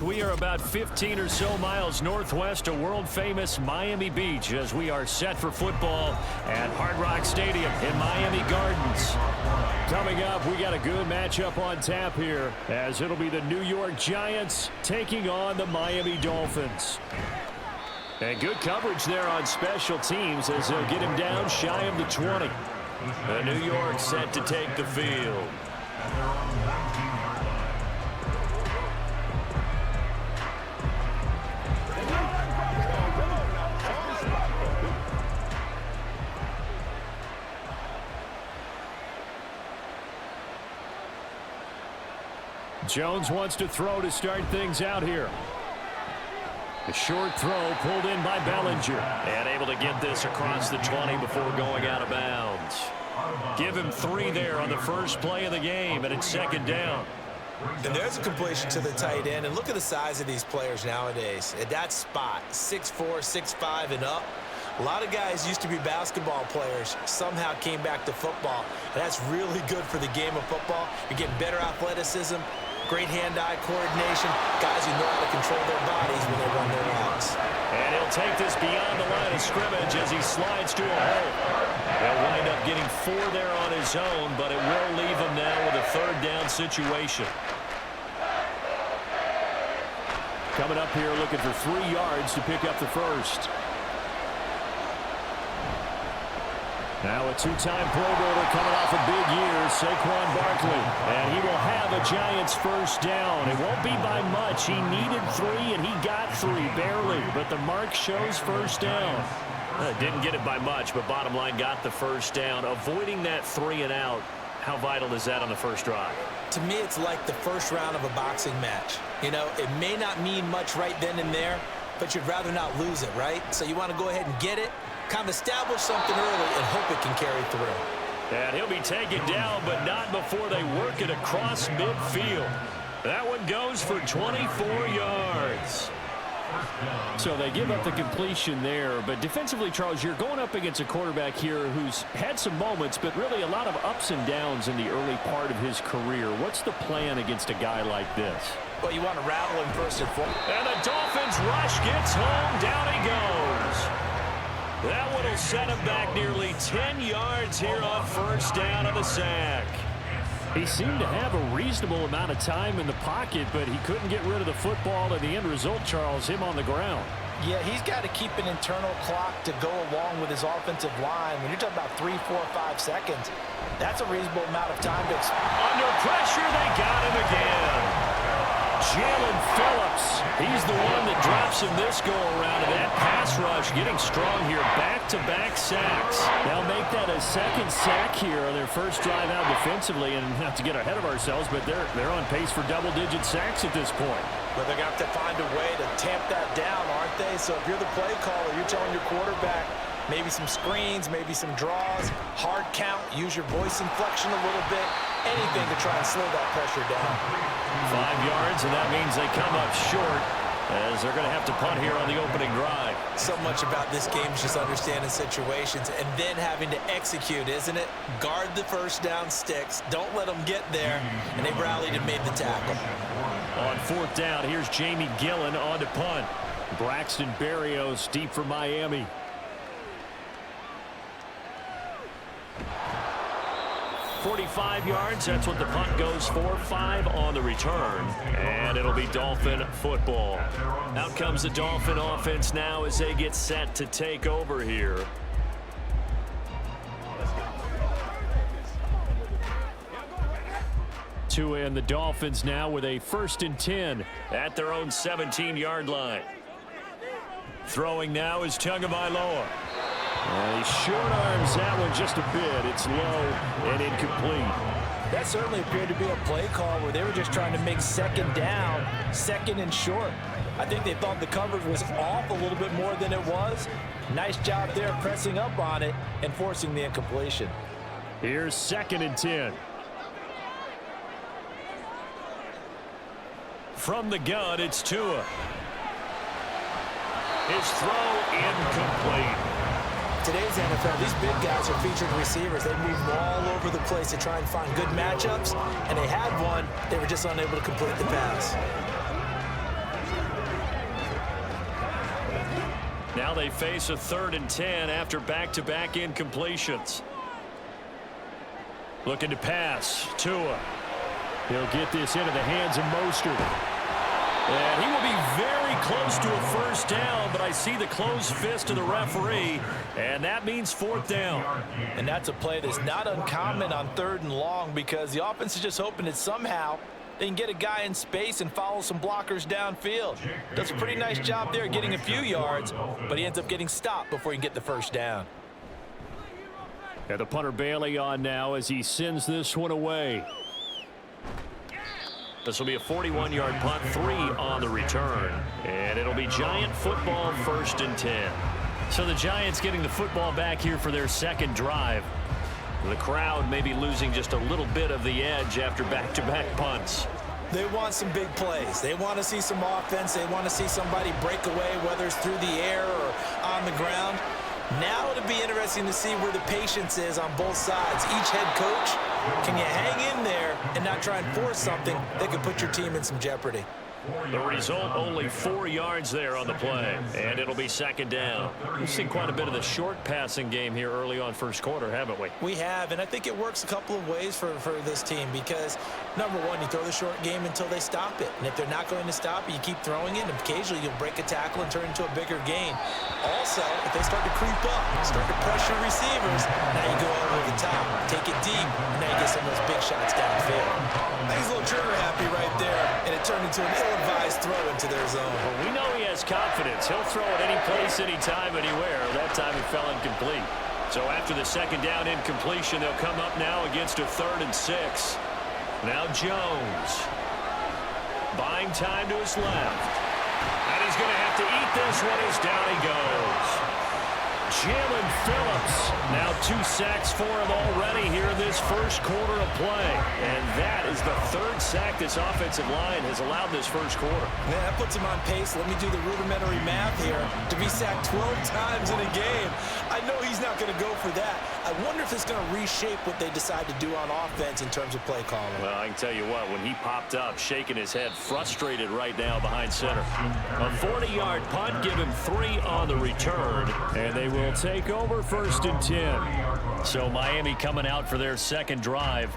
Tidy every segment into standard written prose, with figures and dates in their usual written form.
We are about 15 or so miles northwest of world-famous Miami Beach as we are set for football at Hard Rock Stadium in Miami Gardens. Coming up, we got a good matchup on tap here as it'll be the New York Giants taking on the Miami Dolphins. And good coverage there on special teams as they'll get him down shy of the 20. The New York set to take the field. Jones wants to throw to start things out here. A short throw pulled in by Bellinger. And able to get this across the 20 before going out of bounds. Give him 3 there on the first play of the game, and it's second down. And there's a completion to the tight end. And look at the size of these players nowadays. At that spot, 6'4", 6'5", and up. A lot of guys used to be basketball players, somehow came back to football. And that's really good for the game of football. You're getting better athleticism, great hand-eye coordination, guys who know how to control their bodies when they run their routes. And he'll take this beyond the line of scrimmage as he slides to a hole. He'll wind up getting 4 there on his own, but it will leave him now with a third down situation. Coming up here looking for 3 yards to pick up the first. Now a 2-time Pro Bowler coming off a big year, Saquon Barkley. And he will have a Giants first down. It won't be by much. He needed 3, and he got 3, barely. But the mark shows first down. Didn't get it by much, but bottom line got the first down. Avoiding that 3 and out, how vital is that on the first drive? To me, it's like the first round of a boxing match. You know, it may not mean much right then and there, but you'd rather not lose it, right? So you want to go ahead and get it, kind of establish something early, and hope it can carry through. And he'll be taken down, but not before they work it across midfield. That one goes for 24 yards. So they give up the completion there, but defensively, Charles, you're going up against a quarterback here who's had some moments, but really a lot of ups and downs in the early part of his career. What's the plan against a guy like this? Well, you want to rattle him first and foremost. And the Dolphins rush gets home. Down he goes. That one will set him back nearly 10 yards here on first down of the sack. He seemed to have a reasonable amount of time in the pocket, but he couldn't get rid of the football, and the end result, Charles, him on the ground. Yeah, he's got to keep an internal clock to go along with his offensive line. When you're talking about 3, 4, 5 seconds, that's a reasonable amount of time to... Under pressure, they got him again. Jalen Phillips, he's the one that drops him this go-around, and that pass rush getting strong here. Back-to-back sacks. They'll make that a second sack here on their first drive out defensively, and not to get ahead of ourselves, but they're on pace for double-digit sacks at this point. But they're going to have to find a way to tamp that down, aren't they? So if you're the play caller, you're telling your quarterback maybe some screens, maybe some draws, hard count, use your voice inflection a little bit, anything to try and slow that pressure down. 5 yards, and that means they come up short as they're going to have to punt here on the opening drive. So much about this game is just understanding situations and then having to execute, isn't it? Guard the first down sticks. Don't let them get there. And they rallied and made the tackle. On fourth down, here's Jamie Gillen on to punt. Braxton Berrios deep for Miami. .45 yards, that's what the punt goes for. 5 on the return, and it'll be Dolphin football. Out comes the Dolphin offense now as they get set to take over here. And the Dolphins now with a 1st and 10 at their own 17-yard line. Throwing now is Tagovailoa. He short arms that one just a bit. It's low and incomplete. That certainly appeared to be a play call where they were just trying to make second down, second and short. I think they thought the coverage was off a little bit more than it was. Nice job there pressing up on it and forcing the incompletion. Here's 2nd and 10. From the gun, it's Tua. His throw incomplete. Today's NFL, these big guys are featured receivers. They move all over the place to try and find good matchups, and they had one. They were just unable to complete the pass. Now they face a 3rd and 10 after back-to-back incompletions. Looking to pass. Tua. He'll get this into the hands of Mostert. And he will be very close to a first down, but I see the closed fist of the referee, and that means 4th down. And that's a play that's not uncommon on 3rd and long because the offense is just hoping that somehow they can get a guy in space and follow some blockers downfield. Does a pretty nice job there getting a few yards, but he ends up getting stopped before he can get the first down. And the punter Bailey on now as he sends this one away. This will be a 41-yard punt, 3 on the return. And it'll be Giant football, 1st and 10. So the Giants getting the football back here for their second drive. The crowd may be losing just a little bit of the edge after back-to-back punts. They want some big plays. They want to see some offense. They want to see somebody break away, whether it's through the air or on the ground. Now it'll be interesting to see where the patience is on both sides. Each head coach, can you hang in there and not try and force something that could put your team in some jeopardy? The result, only 4 yards there on the play, and it'll be 2nd down. We've seen quite a bit of the short passing game here early on first quarter, haven't we? We have, and I think it works a couple of ways for this team because, number one, you throw the short game until they stop it. And if they're not going to stop it, you keep throwing it, and occasionally you'll break a tackle and turn into a bigger gain. Also, if they start to creep up, start to pressure receivers, now you go over the top, take it deep, and now you get some of those big shots downfield. He's a little trigger happy right there, and it turned into an ill-advised throw into their zone. Well, we know he has confidence. He'll throw it any place, anytime, anywhere. That time it fell incomplete. So after the 2nd down incompletion, they'll come up now against a 3rd and 6. Now Jones. Buying time to his left. And he's going to have to eat this one as down he goes. Jalen Phillips. Now 2 sacks for him already here in this first quarter of play. And that is the 3rd sack this offensive line has allowed this first quarter. Man, that puts him on pace. Let me do the rudimentary math here. To be sacked 12 times in a game, I know he's not going to go for that. I wonder if it's going to reshape what they decide to do on offense in terms of play calling. Well, I can tell you what, when he popped up, shaking his head, frustrated right now behind center. A 40-yard punt, give him 3 on the return, and they will take over 1st and 10. So Miami coming out for their second drive.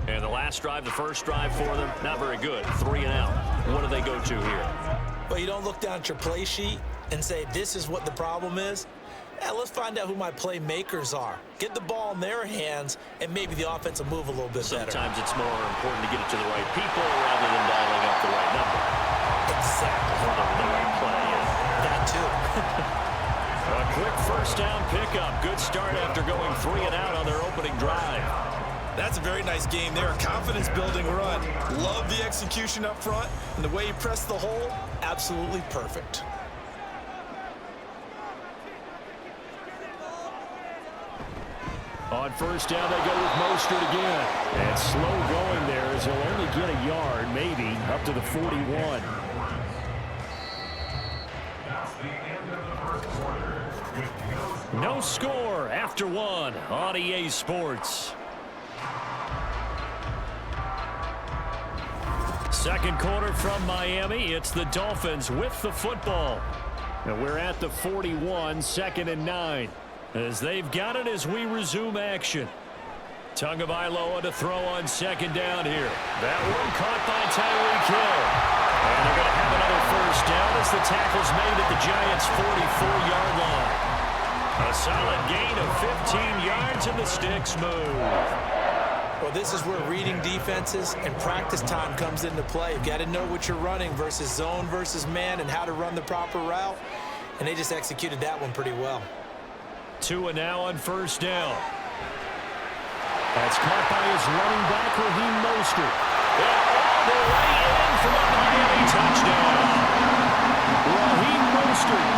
And the last drive, the first drive for them, not very good. 3 and out. What do they go to here? Well, you don't look down at your play sheet and say, this is what the problem is. Let's find out who my playmakers are. Get the ball in their hands, and maybe the offense will move a little bit better. Sometimes it's more important to get it to the right people rather than dialing up the right number. Exactly. The right play, yeah. That too. A quick first down pickup. Good start after going 3 and out on their opening drive. That's a very nice game there. Confidence-building run. Love the execution up front, and the way he pressed the hole, absolutely perfect. On first down, they go with Mostert again. And slow going there as he'll only get a yard, maybe, up to the 41. No score after 1 on EA Sports. Second quarter from Miami. It's the Dolphins with the football. And we're at the 41, 2nd and 9. As they've got it as we resume action. Tagovailoa to throw on 2nd down here. That one caught by Tyreek Hill. And they're going to have another first down as the tackle's made at the Giants' 44-yard line. A solid gain of 15 yards and the sticks move. Well, this is where reading defenses and practice time comes into play. You've got to know what you're running versus zone versus man and how to run the proper route. And they just executed that one pretty well. 2 and now on first down. That's caught by his running back, Raheem Mostert. And all the way in for the Miami touchdown. Raheem Mostert,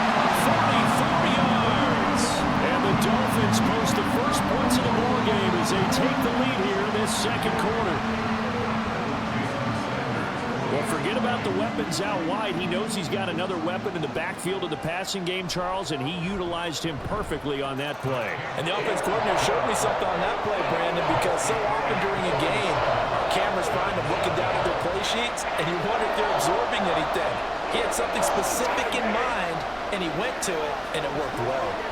44 yards. And the Dolphins post the first points of the ball game as they take the lead here in this second quarter. Well, forget about the weapons out wide. He knows he's got another weapon in the backfield of the passing game, Charles, and he utilized him perfectly on that play. And the offense coordinator showed me something on that play, Brandon, because so often during a game, cameras find them looking down at their play sheets, and you wonder if they're absorbing anything. He had something specific in mind, and he went to it, and it worked well.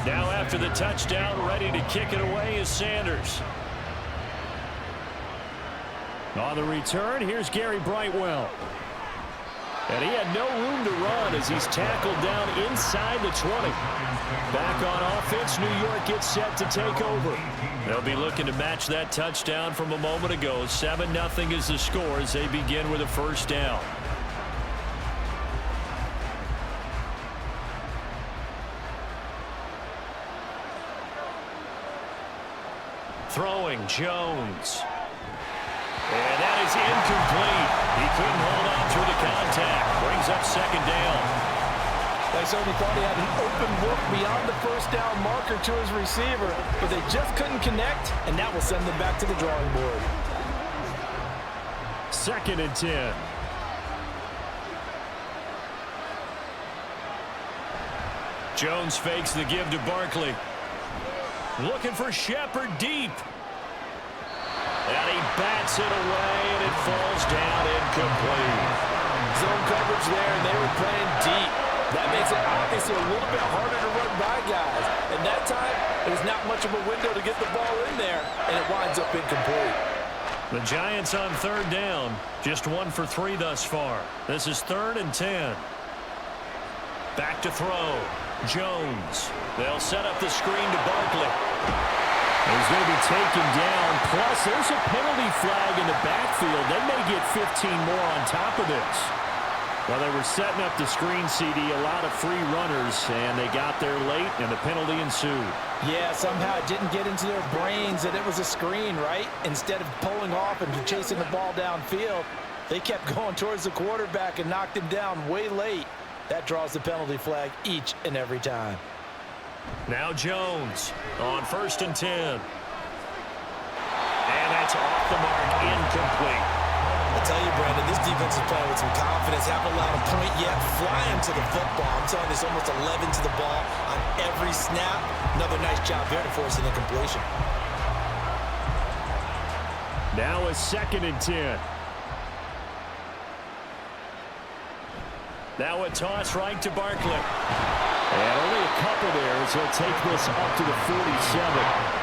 Now after the touchdown, ready to kick it away is Sanders. On the return, here's Gary Brightwell. And he had no room to run as he's tackled down inside the 20. Back on offense, New York gets set to take over. They'll be looking to match that touchdown from a moment ago. 7-0 is the score as they begin with a first down. Throwing, Jones. And that is incomplete. He couldn't hold on through the contact. Brings up second down. They certainly thought he had an open look beyond the first down marker to his receiver, but they just couldn't connect, and that will send them back to the drawing board. 2nd and 10. Jones fakes the give to Barkley. Looking for Shepard deep. And he bats it away, and it falls down incomplete. Zone coverage there, and they were playing deep. That makes it obviously a little bit harder to run by guys. And that time, there's not much of a window to get the ball in there, and it winds up incomplete. The Giants on 3rd down. Just 1 for 3 thus far. This is 3rd and 10. Back to throw. Jones. They'll set up the screen to Barkley. He's going to be taken down. Plus, there's a penalty flag in the backfield. They may get 15 more on top of this. Well, they were setting up the screen, CD, a lot of free runners, and they got there late, and the penalty ensued. Yeah, somehow it didn't get into their brains that it was a screen, right? Instead of pulling off and chasing the ball downfield, they kept going towards the quarterback and knocked him down way late. That draws the penalty flag each and every time. Now Jones on 1st and 10. And that's off the mark, incomplete. I tell you, Brandon, this defense is playing with some confidence. Haven't allowed a point yet. Flying to the football. I'm telling you, it's almost 11 to the ball on every snap. Another nice job there to force an incompletion. Now a 2nd and 10. Now a toss right to Barkley. And only a couple there as he'll take this up to the 47.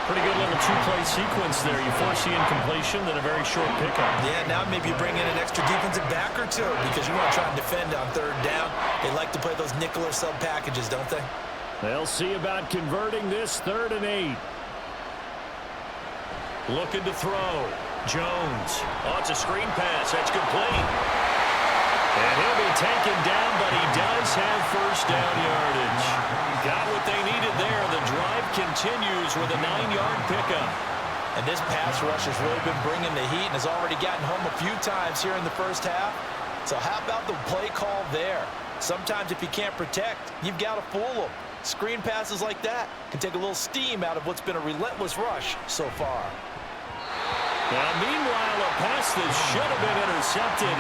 Pretty good little two-play sequence there. You force the incompletion, then a very short pickup. Yeah, now maybe you bring in an extra defensive back or two because you want to try and defend on 3rd down. They like to play those nickel or sub packages, don't they? They'll see about converting this 3rd and 8. Looking to throw. Jones. Oh, it's a screen pass. That's complete. And he'll be taken down, but he does have first down yardage. Got what they needed there. The drive continues with a 9-yard pickup. And this pass rush has really been bringing the heat and has already gotten home a few times here in the first half. So how about the play call there? Sometimes if you can't protect, you've got to fool them. Screen passes like that can take a little steam out of what's been a relentless rush so far. Now, meanwhile, a pass that should have been intercepted,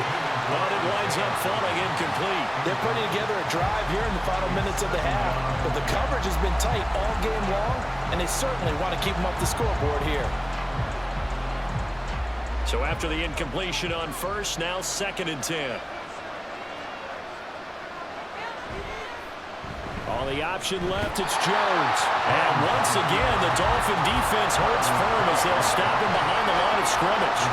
but it winds up falling incomplete. They're putting together a drive here in the final minutes of the half, but the coverage has been tight all game long, and they certainly want to keep them up the scoreboard here. So after the incompletion on 1st, now 2nd and 10. On the option left, it's Jones. And once again, the Dolphin defense holds firm as they'll stop him behind the line of scrimmage.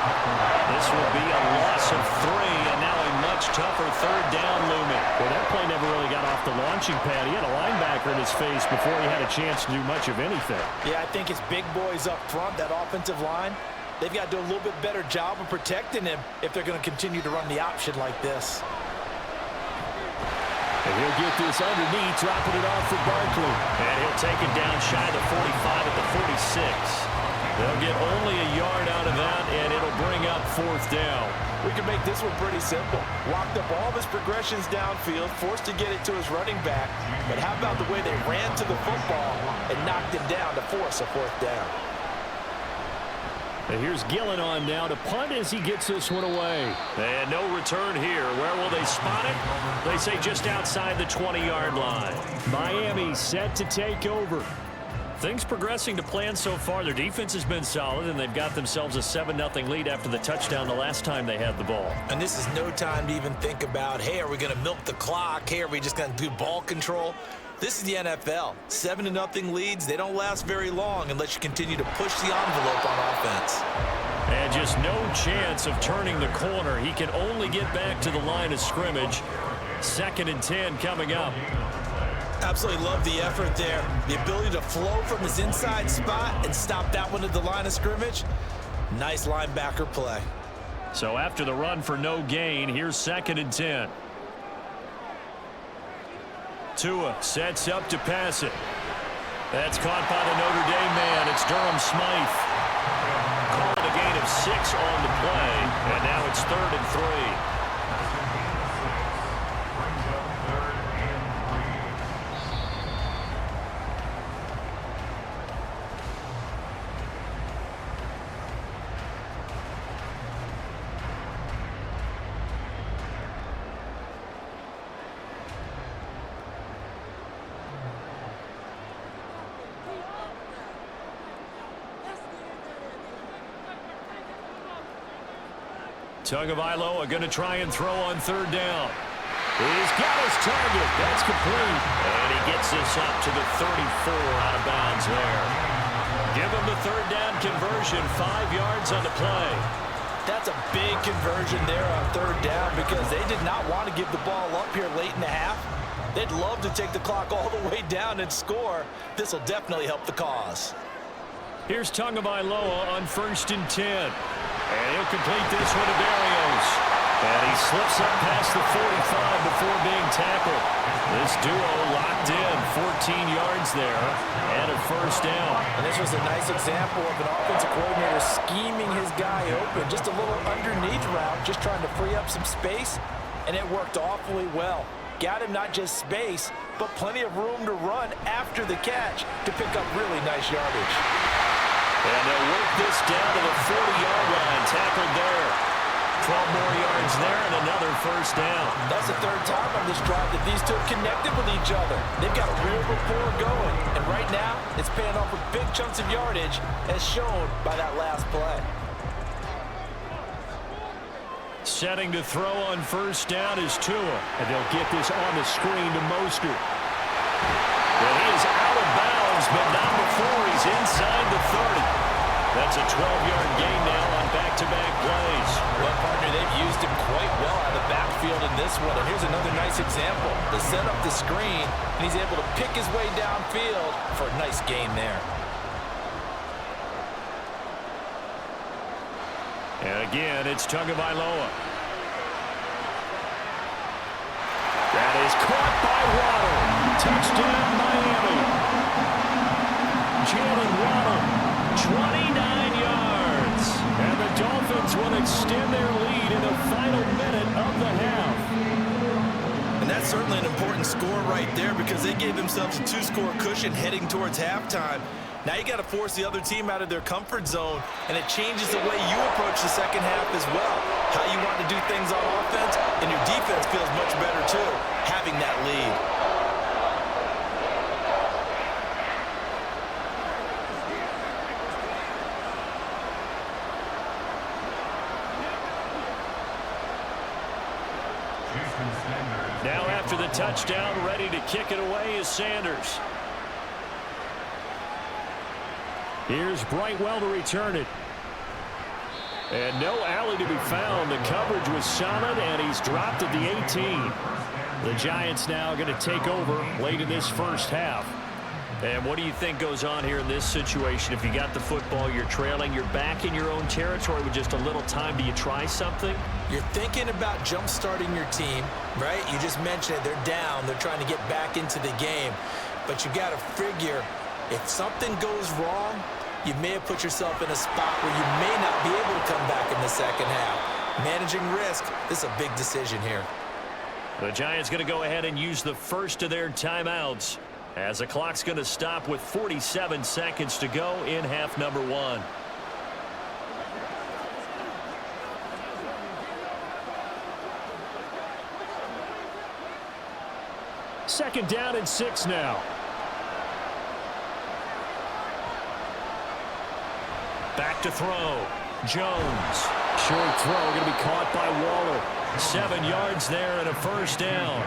This will be a loss of 3, and now a much tougher 3rd down looming. Well, that play never really got off the launching pad. He had a linebacker in his face before he had a chance to do much of anything. Yeah, I think it's big boys up front, that offensive line. They've got to do a little bit better job of protecting him if they're going to continue to run the option like this. And he'll get this underneath, dropping it off for Barkley. And he'll take it down shy of the 45 at the 46. They'll get only a yard out of that, and it'll bring up 4th down. We can make this one pretty simple. Locked up all of his progressions downfield, forced to get it to his running back. But how about the way they ran to the football and knocked him down to force a 4th down? And here's Gillen on now to punt as he gets this one away. And no return here. Where will they spot it? They say just outside the 20-yard line. Miami set to take over. Things progressing to plan so far. Their defense has been solid, and they've got themselves a 7-0 lead after the touchdown the last time they had the ball. And this is no time to even think about, hey, are we going to milk the clock? Hey, are we just going to do ball control? This is the NFL. 7-0 leads, they don't last very long unless you continue to push the envelope on offense. And just no chance of turning the corner. He can only get back to the line of scrimmage. 2nd and 10 coming up. Absolutely love the effort there. The ability to flow from his inside spot and stop that one at the line of scrimmage. Nice linebacker play. So after the run for no gain, here's 2nd and 10. Tua sets up to pass it. That's caught by the Notre Dame man. It's Durham Smythe. Call it a gain of 6 on the play, and now it's 3rd and 3. Tagovailoa going to try and throw on 3rd down. He's got his target. That's complete. And he gets this up to the 34 out of bounds there. Give him the 3rd down conversion, 5 yards on the play. That's a big conversion there on 3rd down because they did not want to give the ball up here late in the half. They'd love to take the clock all the way down and score. This will definitely help the cause. Here's Tagovailoa on 1st and 10. And he'll complete this one to Berrios. And he slips up past the 45 before being tackled. This duo locked in, 14 yards there, and a 1st down. And this was a nice example of an offensive coordinator scheming his guy open. Just a little underneath route, just trying to free up some space, and it worked awfully well. Got him not just space, but plenty of room to run after the catch to pick up really nice yardage. And they'll work this down to the 40-yard line. Tackled there. 12 more yards there and another 1st down. That's the 3rd time on this drive that these two have connected with each other. They've got a real rapport going. And right now, it's paying off with big chunks of yardage as shown by that last play. Setting to throw on 1st down is Tua. And they'll get this on the screen to Mostert. And he is out of bounds, but not before he's inside the 30. That's a 12-yard gain now on back-to-back plays. Well, partner, they've used him quite well out of the backfield in this one. And here's another nice example. They set up the screen, and he's able to pick his way downfield for a nice gain there. And again, it's Tagovailoa. That is caught by Waddle. Touchdown, Miami. Jalen Waddle, 29 yards. And the Dolphins will extend their lead in the final minute of the half. And that's certainly an important score right there because they gave themselves a 2-score cushion heading towards halftime. Now you got to force the other team out of their comfort zone, and it changes the way you approach the second half as well. How you want to do things on offense, and your defense feels much better too, having that lead. Now after the touchdown, ready to kick it away is Sanders. Here's Brightwell to return it. And no alley to be found. The coverage was solid, and he's dropped at the 18. The Giants now going to take over late in this first half. And what do you think goes on here in this situation? If you got the football, you're trailing, you're back in your own territory with just a little time. Do you try something? You're thinking about jump-starting your team, right? You just mentioned it. They're down. They're trying to get back into the game. But you got to figure, if something goes wrong, you may have put yourself in a spot where you may not be able to come back in the second half. Managing risk, this is a big decision here. The Giants going to go ahead and use the first of their timeouts as the clock's going to stop with 47 seconds to go in half number 1. Second down and 6 now. Back to throw. Jones. Short throw going to be caught by Waller. 7 yards there and a first down.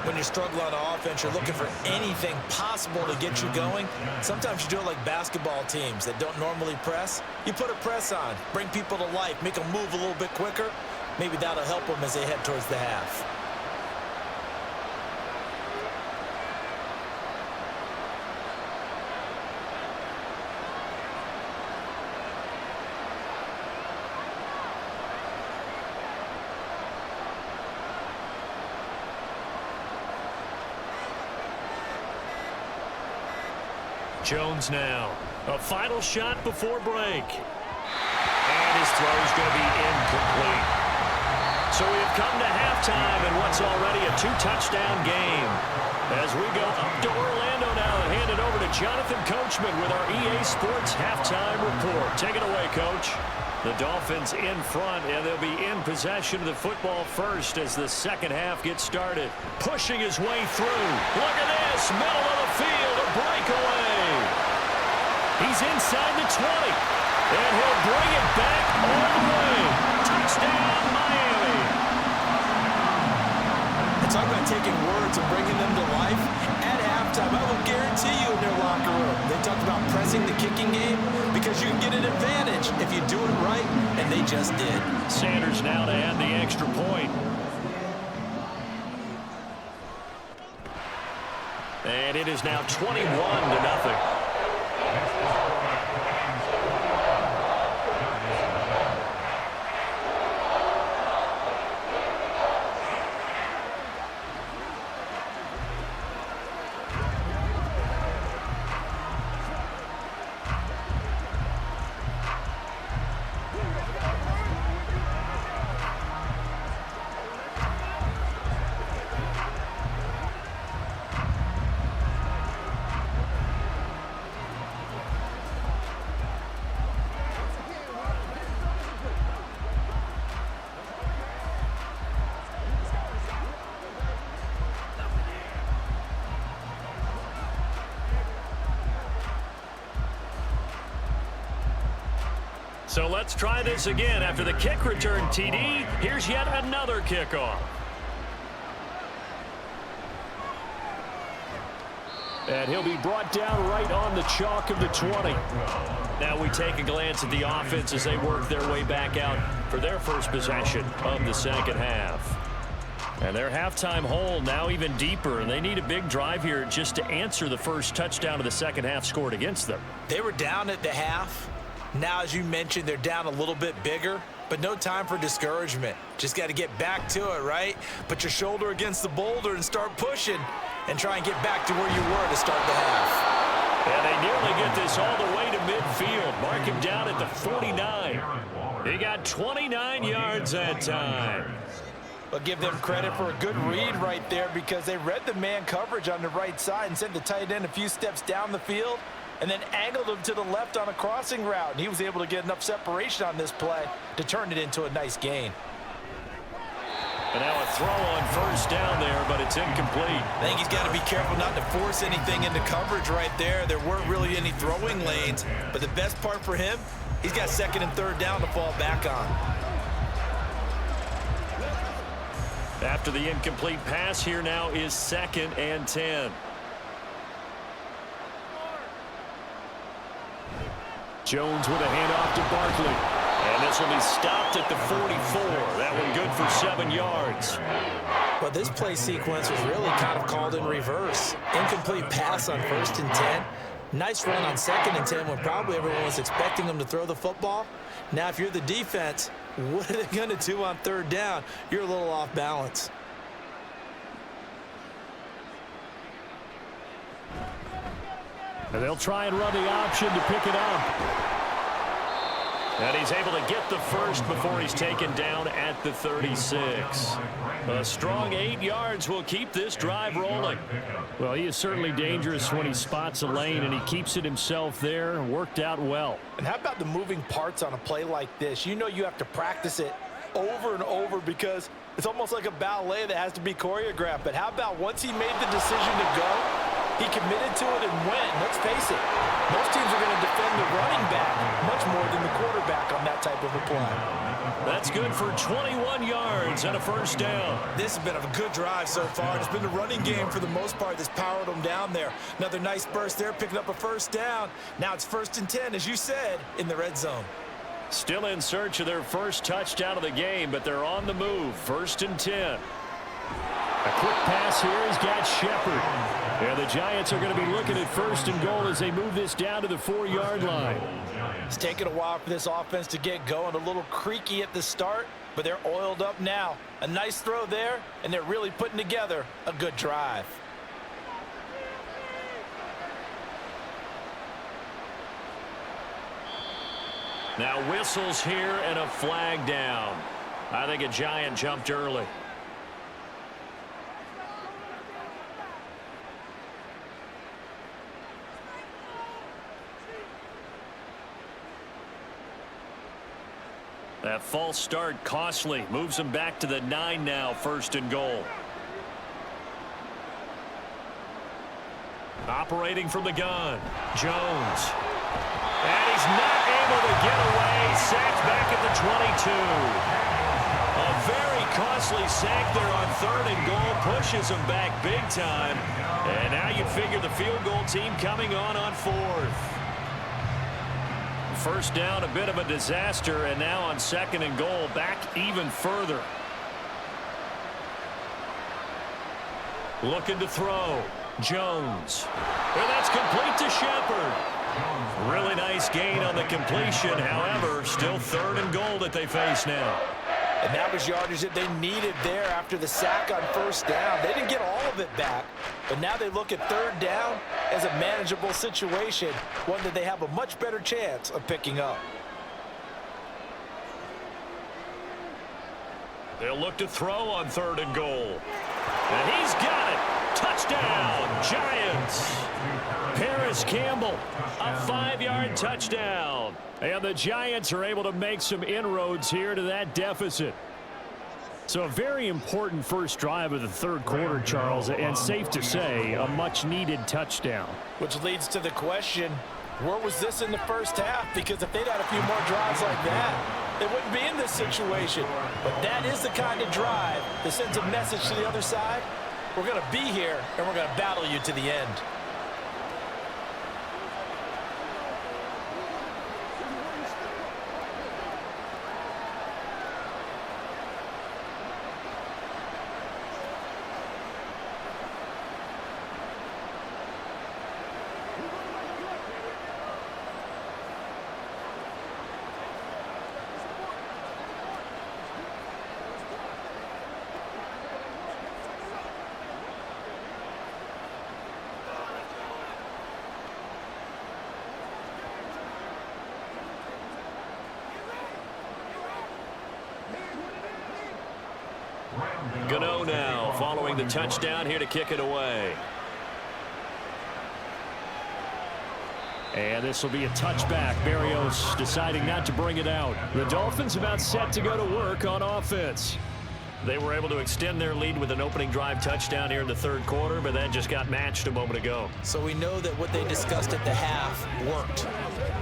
When you struggle on offense, you're looking for anything possible to get you going. Sometimes you do it like basketball teams that don't normally press. You put a press on, bring people to life, make them move a little bit quicker. Maybe that'll help them as they head towards the half. Jones now. A final shot before break. And his throw is going to be incomplete. So we have come to halftime in what's already a 2-touchdown game. As we go up to Orlando now and hand it over to Jonathan Coachman with our EA Sports halftime report. Take it away, Coach. The Dolphins in front, and they'll be in possession of the football first as the second half gets started. Pushing his way through. Look at this. Middle of the field. A breakaway. He's inside the 20. And he'll bring it back all the way. Touchdown, Miami. And talk about taking words and bringing them to life. At halftime, I will guarantee you in their locker room, they talked about pressing the kicking game because you can get an advantage if you do it right, and they just did. Sanders now to add the extra point. And it is now 21-0. So let's try this again. After the kick return TD, here's yet another kickoff. And he'll be brought down right on the chalk of the 20. Now we take a glance at the offense as they work their way back out for their first possession of the second half. And their halftime hole now even deeper, and they need a big drive here just to answer the first touchdown of the second half scored against them. They were down at the half. Now, as you mentioned, they're down a little bit bigger, but no time for discouragement. Just got to get back to it, right? Put your shoulder against the boulder and start pushing and try and get back to where you were to start the half. And they nearly get this all the way to midfield. Mark him down at the 49. He got 29 yards that time. I'll give them credit for a good read right there because they read the man coverage on the right side and sent the tight end a few steps down the field and then angled him to the left on a crossing route. And he was able to get enough separation on this play to turn it into a nice gain. And now a throw on first down there, but it's incomplete. I think he's got to be careful not to force anything into coverage right there. There weren't really any throwing lanes, but the best part for him, he's got second and third down to fall back on. After the incomplete pass, here now is 2nd and 10. Jones with a handoff to Barkley. And this will be stopped at the 44. That one good for 7 yards. Well, this play sequence was really kind of called in reverse. Incomplete pass on 1st and 10. Nice run on 2nd and 10 when probably everyone was expecting them to throw the football. Now, if you're the defense, what are they going to do on 3rd down? You're a little off balance. And they'll try and run the option to pick it up. And he's able to get the first before he's taken down at the 36. A strong 8 yards will keep this drive rolling. Well, he is certainly dangerous when he spots a lane, and he keeps it himself there. Worked out well. And how about the moving parts on a play like this? You know you have to practice it over and over because it's almost like a ballet that has to be choreographed. But how about once he made the decision to go, he committed to it and went. Let's face it, most teams are going to defend the running back much more than the quarterback on that type of a play. That's good for 21 yards and a first down. This has been a good drive so far. It's been the running game for the most part that's powered them down there. Another nice burst there, picking up a first down. Now it's 1st and 10, as you said, in the red zone. Still in search of their first touchdown of the game, but they're on the move. 1st and 10. A quick pass here has got Shepard. Yeah, the Giants are going to be looking at 1st and goal as they move this down to the 4-yard line. It's taken a while for this offense to get going. A little creaky at the start, but they're oiled up now. A nice throw there, and they're really putting together a good drive. Now whistles here and a flag down. I think a Giant jumped early. That false start costly. Moves them back to the 9 now. 1st and goal. Operating from the gun. Jones. And he's not able to get away. Sacked back at the 22. A very costly sack there on 3rd and goal. Pushes him back big time. And now you figure the field goal team coming on 4th. First down, a bit of a disaster, and now on 2nd and goal, back even further. Looking to throw. Jones. And that's complete to Shepard. Really nice gain on the completion. However, still 3rd and goal that they face now. And that was yardage that they needed there after the sack on 1st down. They didn't get all of it back, but now they look at 3rd down as a manageable situation, one that they have a much better chance of picking up. They'll look to throw on 3rd and goal. And he's got it. Touchdown, Giants. Paris Campbell, a 5-yard touchdown. And the Giants are able to make some inroads here to that deficit. So a very important first drive of the 3rd quarter, Charles, and safe to say, a much-needed touchdown. Which leads to the question, where was this in the first half? Because if they'd had a few more drives like that, they wouldn't be in this situation. But that is the kind of drive that sends a message to the other side. We're going to be here, and we're going to battle you to the end. Gano now following the touchdown here to kick it away. And this will be a touchback. Berrios deciding not to bring it out. The Dolphins about set to go to work on offense. They were able to extend their lead with an opening drive touchdown here in the 3rd quarter, but that just got matched a moment ago. So we know that what they discussed at the half worked.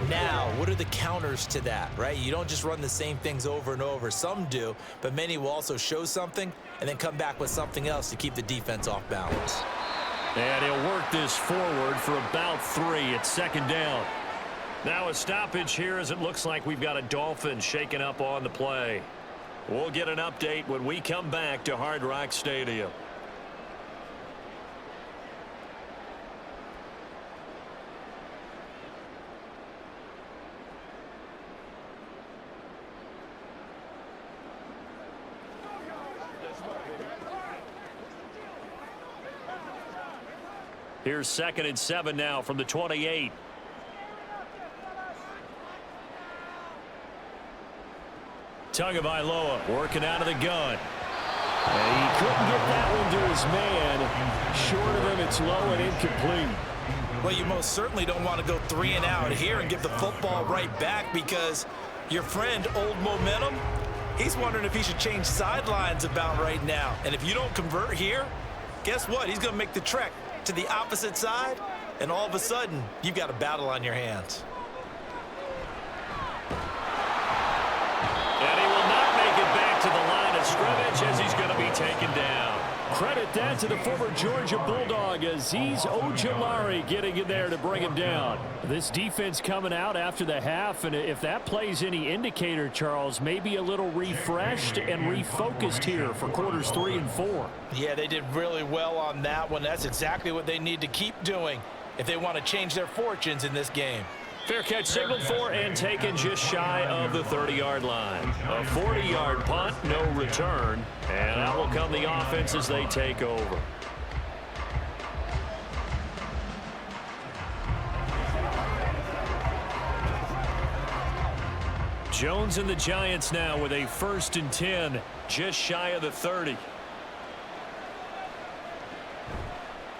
Now, what are the counters to that, right? You don't just run the same things over and over. Some do, but many will also show something and then come back with something else to keep the defense off balance. And he'll work this forward for about 3 at 2nd down. Now a stoppage here as it looks like we've got a Dolphin shaken up on the play. We'll get an update when we come back to Hard Rock Stadium. Here's 2nd and 7 now from the 28. Tagovailoa working out of the gun. And he couldn't get that one to his man. Short of him, it's low and incomplete. Well, you most certainly don't want to go 3 and out here and give the football right back, because your friend, Old Momentum, he's wondering if he should change sidelines about right now. And if you don't convert here, guess what? He's going to make the trek to the opposite side, and all of a sudden, you've got a battle on your hands. And he will not make it back to the line of scrimmage as he's going to be taken down. Credit that to the former Georgia Bulldog, Azeez Ojulari getting in there to bring him down. This defense coming out after the half, and if that plays any indicator, Charles, maybe a little refreshed and refocused here for quarters 3 and 4. Yeah, they did really well on that one. That's exactly what they need to keep doing if they want to change their fortunes in this game. Fair catch signaled for and taken just shy of the 30-yard line. A 40-yard punt, no return. And out will come the offense as they take over. Jones and the Giants now with a 1st and 10, just shy of the 30.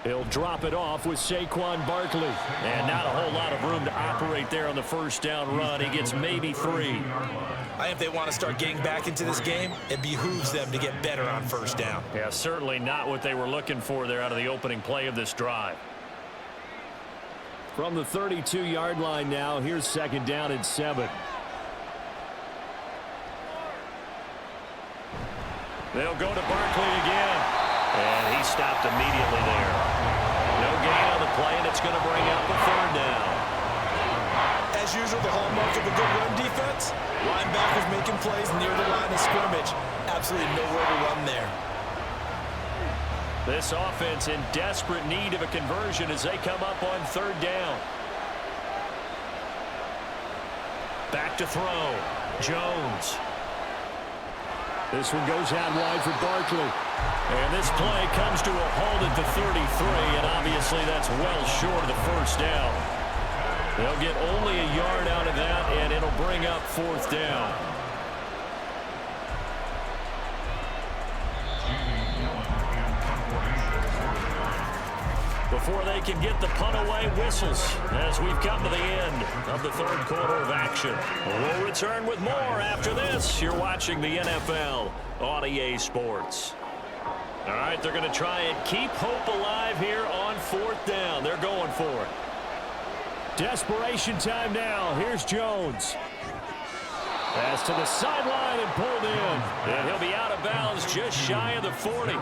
He'll drop it off with Saquon Barkley. And not a whole lot of room to operate there on the 1st down run. He gets maybe 3. I think if they want to start getting back into this game, it behooves them to get better on 1st down. Yeah, certainly not what they were looking for there out of the opening play of this drive. From the 32-yard line now, here's 2nd down and 7. They'll go to Barkley again. And he stopped immediately there. No gain on the play, and it's going to bring up a 3rd down. As usual, the hallmark of a good run defense, linebackers making plays near the line of scrimmage. Absolutely nowhere to run there. This offense in desperate need of a conversion as they come up on 3rd down. Back to throw. Jones. This one goes out wide for Barkley. And this play comes to a halt at the 33, and obviously that's well short of the 1st down. They'll get only a yard out of that, and it'll bring up 4th down. Before they can get the punt away, whistles as we've come to the end of the 3rd quarter of action. We'll return with more after this. You're watching the NFL on EA Sports. All right, they're going to try and keep hope alive here on 4th down. They're going for it. Desperation time now. Here's Jones. Pass to the sideline and pulled in. And he'll be out of bounds just shy of the 40.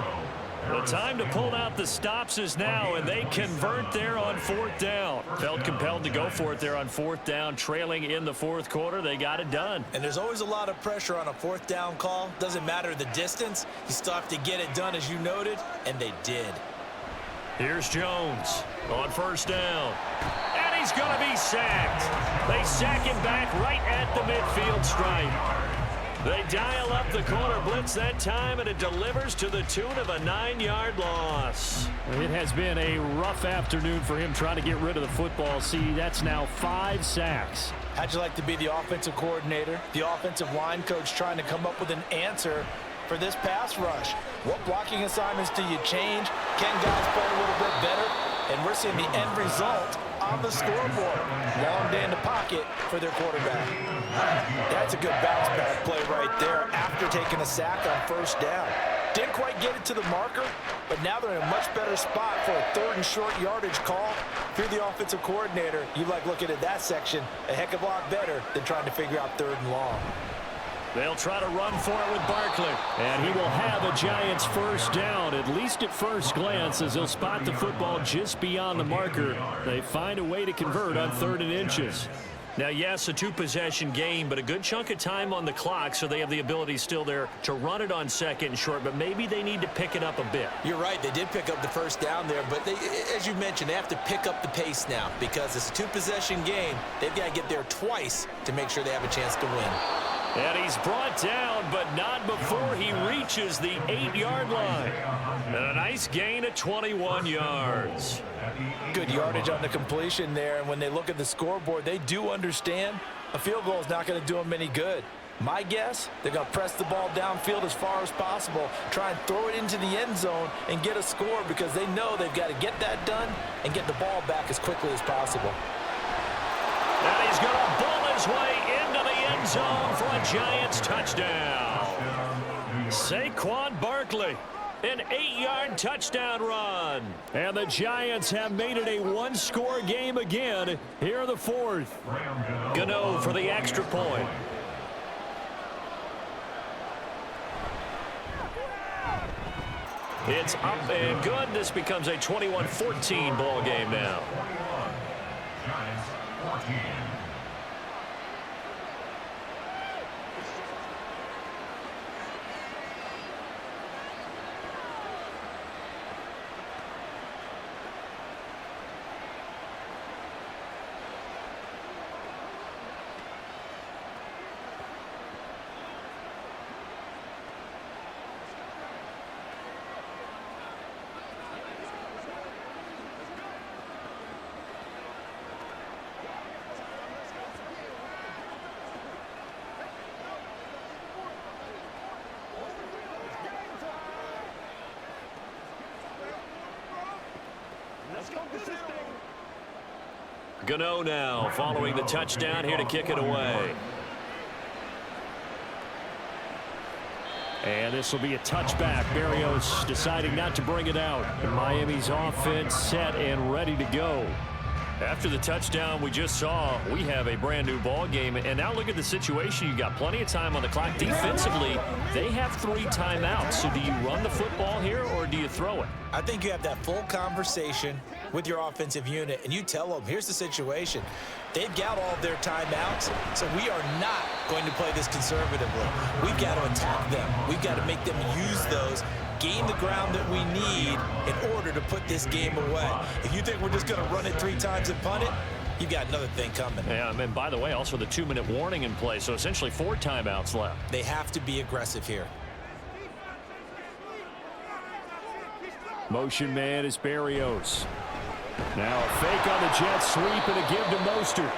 The time to pull out the stops is now, and they convert there on 4th down. Felt compelled to go for it there on 4th down, trailing in the 4th quarter. They got it done. And there's always a lot of pressure on a 4th down call. Doesn't matter the distance. You still have to get it done, as you noted, and they did. Here's Jones on 1st down. And he's going to be sacked. They sack him back right at the midfield stripe. They dial up the corner blitz that time, and it delivers to the tune of a 9-yard loss. It has been a rough afternoon for him trying to get rid of the football. See, that's now 5 sacks. How'd you like to be the offensive coordinator, the offensive line coach trying to come up with an answer for this pass rush? What blocking assignments do you change? Can guys play a little bit better? And we're seeing the end result on the scoreboard. Long day in the pocket for their quarterback. That's a good bounce back play right there after taking a sack on 1st down. Didn't quite get it to the marker, but now they're in a much better spot for a 3rd and short yardage call. If you're the offensive coordinator, you like looking at that section a heck of a lot better than trying to figure out 3rd and long. They'll try to run for it with Barkley. And he will have a Giants 1st down, at least at first glance, as they'll spot the football just beyond the marker. They find a way to convert on 3rd and inches. Now, yes, a 2-possession game, but a good chunk of time on the clock, so they have the ability still there to run it on 2nd and short, but maybe they need to pick it up a bit. You're right. They did pick up the 1st down there, but they, as you mentioned, they have to pick up the pace now because it's a 2-possession game. They've got to get there twice to make sure they have a chance to win. And he's brought down, but not before he reaches the 8-yard line. And a nice gain of 21 yards. Good yardage on the completion there, and when they look at the scoreboard, they do understand a field goal is not going to do them any good. My guess, they're going to press the ball downfield as far as possible, try and throw it into the end zone and get a score because they know they've got to get that done and get the ball back as quickly as possible. And he's going to bull his way into the end zone for a Giants touchdown. Saquon Barkley, an 8-yard touchdown run. And the Giants have made it a one-score game again here in the fourth. Gano for the extra point. It's up and good. This becomes a 21-14 ball game now. Giants 14. Gano now following the touchdown here to kick it away. And this will be a touchback. Berrios deciding not to bring it out. And Miami's offense set and ready to go. After the touchdown we just saw, we have a brand new ball game. And now look at the situation. You got plenty of time on the clock. Defensively, they have 3 timeouts. So do you run the football here or do you throw it? I think you have that full conversation with your offensive unit, and you tell them, here's the situation. They've got all of their timeouts, so we are not going to play this conservatively. We've got to attack them. We've got to make them use those, gain the ground that we need in order to put this game away. If you think we're just going to run it 3 times and punt it, you've got another thing coming. Yeah, and by the way, also the 2-minute warning in play, so essentially 4 timeouts left. They have to be aggressive here. Motion man is Berrios. Now a fake on the jet sweep and a give to Mostert.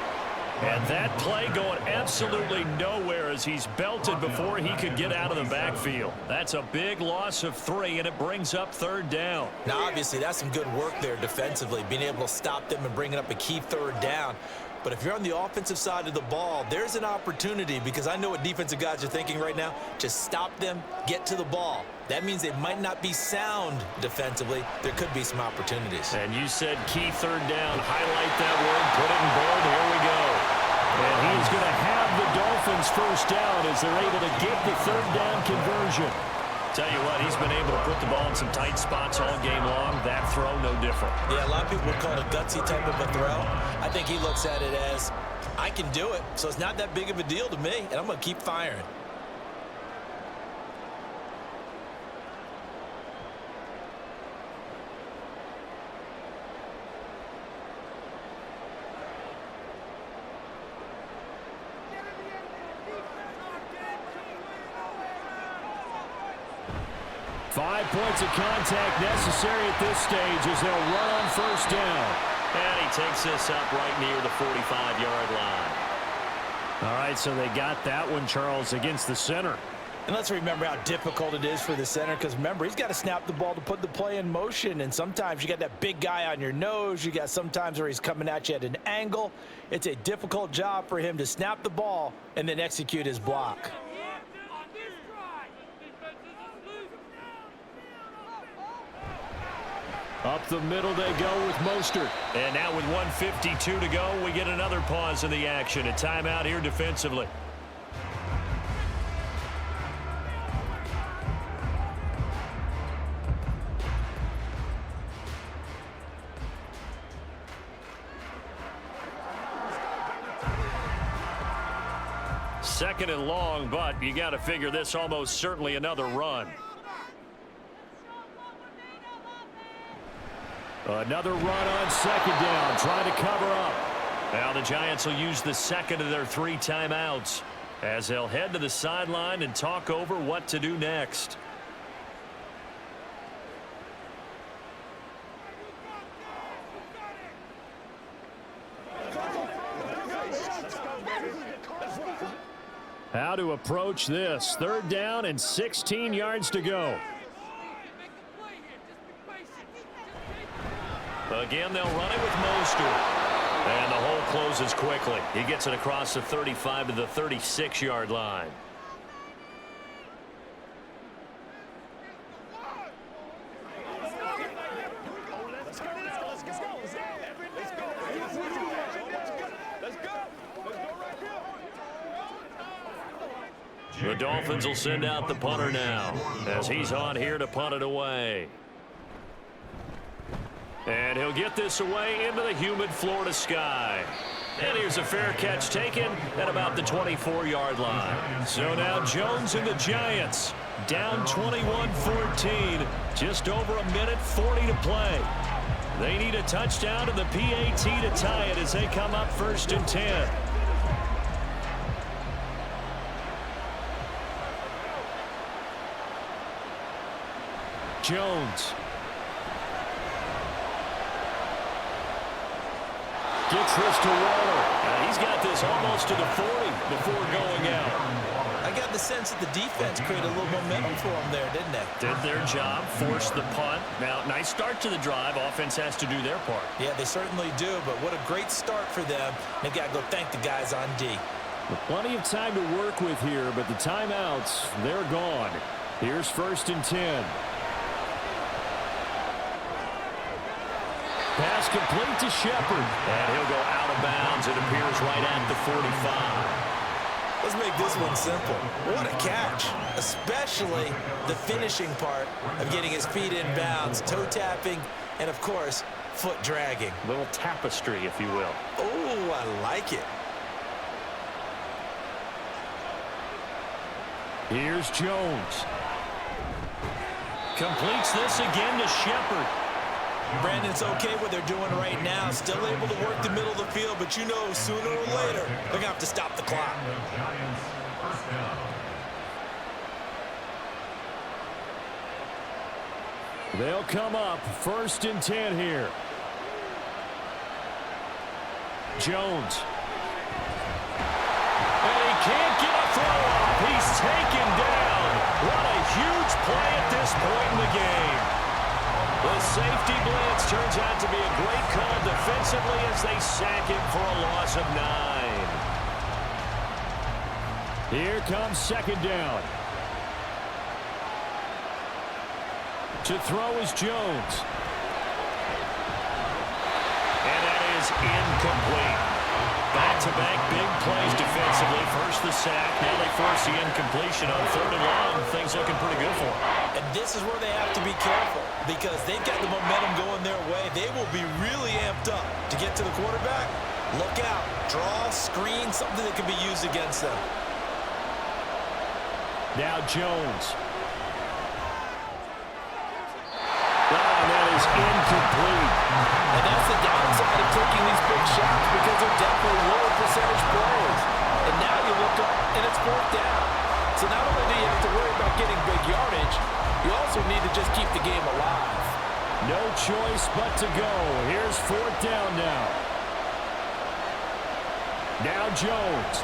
And that play going absolutely nowhere as he's belted before he could get out of the backfield. That's a big loss of 3, and it brings up 3rd down. Now, obviously, that's some good work there defensively, being able to stop them and bringing up a key 3rd down. But if you're on the offensive side of the ball, there's an opportunity because I know what defensive guys are thinking right now. Just stop them, get to the ball. That means they might not be sound defensively. There could be some opportunities. And you said key 3rd down. Highlight that word, put it in bold. Here we go. And he's going to have the Dolphins 1st down as they're able to get the 3rd down conversion. Tell you what, he's been able to put the ball in some tight spots all game long. That throw, no different. Yeah, a lot of people would call it a gutsy type of a throw. I think he looks at it as, I can do it, so it's not that big of a deal to me, and I'm going to keep firing. Five points of contact necessary at this stage as they'll run on 1st down. And he takes this up right near the 45-yard line. All right, so they got that one, Charles, against the center. And let's remember how difficult it is for the center because, remember, he's got to snap the ball to put the play in motion. And sometimes you got that big guy on your nose. You got sometimes where he's coming at you at an angle. It's a difficult job for him to snap the ball and then execute his block. Up the middle they go with Mostert. And now with 1:52 to go, we get another pause in the action. A timeout here defensively. Second and long, but you got to figure this almost certainly another run. Another run on 2nd down, trying to cover up. Now the Giants will use the 2nd of their 3 timeouts. as they'll head to the sideline and talk over what to do next. How to approach this. 3rd down and 16 yards to go. Again, they'll run it with Mostert. And the hole closes quickly. He gets it across the 35 to the 36-yard line. The Dolphins will send out the punter now as he's on here to punt it away. And he'll get this away into the humid Florida sky. And here's a fair catch taken at about the 24-yard line. So now Jones and the Giants down 21-14. Just over a minute 40 to play. They need a touchdown to the PAT to tie it as they come up 1st and 10. Jones. Gets this to Waller. He's got this almost to the 40 before going out. I got the sense that the defense created a little momentum for them there, didn't they? Did their job, forced the punt. Now, nice start to the drive. Offense has to do their part. Yeah, they certainly do, but what a great start for them. They've got to go thank the guys on D. Plenty of time to work with here, but the timeouts, they're gone. Here's 1st and 10. Pass complete to Shepard. And he'll go out of bounds. It appears right at the 45. Let's make this one simple. What a catch, especially the finishing part of getting his feet in bounds, toe tapping, and, of course, foot dragging. A little tapestry, if you will. Oh, I like it. Here's Jones. Completes this again to Shepard. Brandon's okay what they're doing right now. Still able to work the middle of the field, but you know sooner or later they're going to have to stop the clock. They'll come up 1st and 10 here. Jones. And he can't get a throw off. He's taken down. What a huge play at this point in the game. The safety blitz turns out to be a great call defensively as they sack him for a loss of 9. Here comes 2nd down. To throw is Jones. And that is incomplete. Back-to-back big plays defensively. First the sack, now they force the incompletion on 3rd and long. Things looking pretty good for them. And this is where they have to be careful because they've got the momentum going their way. They will be really amped up to get to the quarterback. Look out. Draw, screen, something that can be used against them. Now Jones. And that is incomplete. And that's the downside of taking these big shots because they're definitely lower percentage plays. And now you look up and it's 4th down. So not only do you have to worry about getting big yardage, you also need to just keep the game alive. No choice but to go. Here's 4th down now. Now Jones.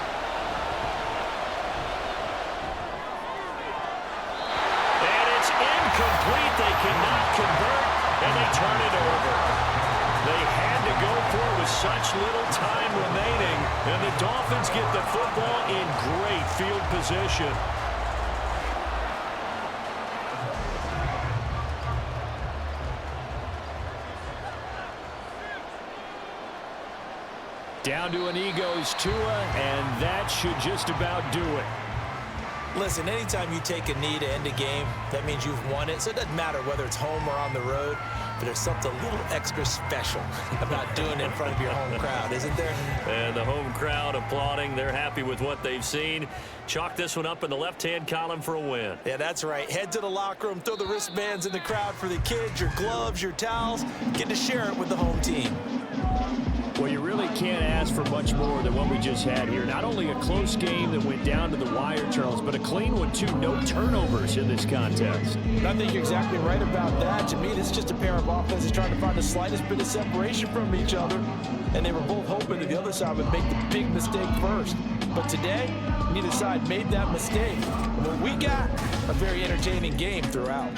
And it's incomplete. They cannot convert, and they turn it over. They had to go for it with such little time remaining, and the Dolphins get the football in great field position. Down to an ego's Tua, and that should just about do it. Listen, anytime you take a knee to end a game, that means you've won it. So it doesn't matter whether it's home or on the road, but there's something a little extra special about doing it in front of your home crowd, isn't there? And the home crowd applauding. They're happy with what they've seen. Chalk this one up in the left-hand column for a win. Yeah, that's right. Head to the locker room, throw the wristbands in the crowd for the kids, your gloves, your towels. Get to share it with the home team. Well, you really can't ask for much more than what we just had here. Not only a close game that went down to the wire, Charles, but a clean one, too. No turnovers in this contest. I think you're exactly right about that. To me, this is just a pair of offenses trying to find the slightest bit of separation from each other. And they were both hoping that the other side would make the big mistake first. But today, neither side made that mistake. And what we got, a very entertaining game throughout.